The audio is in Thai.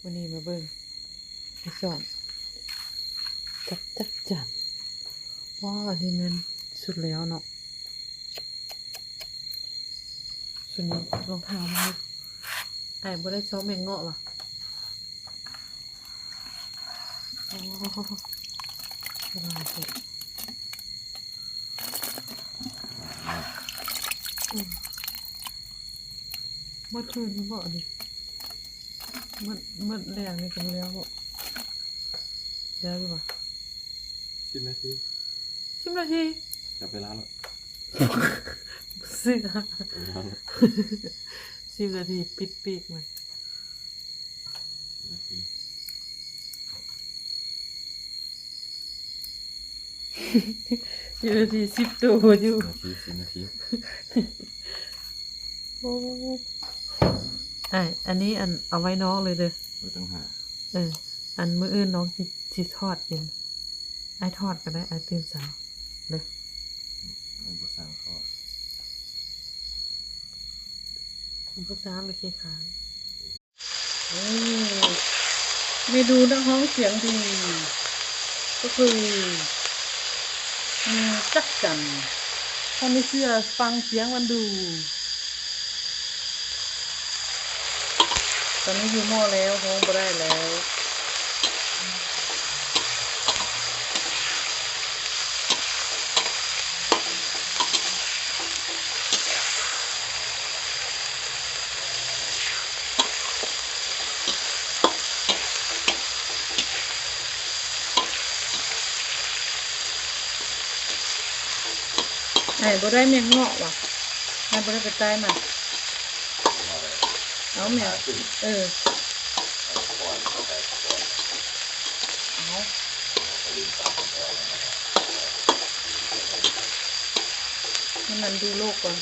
วันนี้มาเบิ่งมาสอนกับจักจันว้าอันนี้มันสุดแล้วเนาะสุดนี้รองเท้ามาไอ้บ่ได้ซ้อมแมงเงาะว่ะโอ้สบายสุดเมื่อคืนนี่บ่ดิเมื่อแรงนี่กันแล้วบ่แล้วดีกว่า10 นาที 10 นาที จะไปร้านแล้ว เสื้อ ไปร้านแล้ว 10 นาทีปิดปีกมัน10 นาที 10 นาที10 ตัวอยู่ 10 นาที โอ้อันนี้เอาไว้น้องเลยเด้อ ไม่ต้องหา อันมื้ออื่นน้องสิทอดกินไอ้ทอดก็ได้ไอ้ตื่นสายเลย มันก็สั่งทอด ผมก็ซ้ำเลยขี้ค้างเมนูนักห้องเสียงดีก็คือจักจั่นถ้าไม่เชื่อฟังเสียงมันดูตอนนี้อยู่หม้อแล้วห้องบ่ได้แล้วไอ้บ่ได้แมงเงาะว่ะไอ้บ่ได้ไปใต้มาเอาแมวเอาให้มันดูโลกก่อน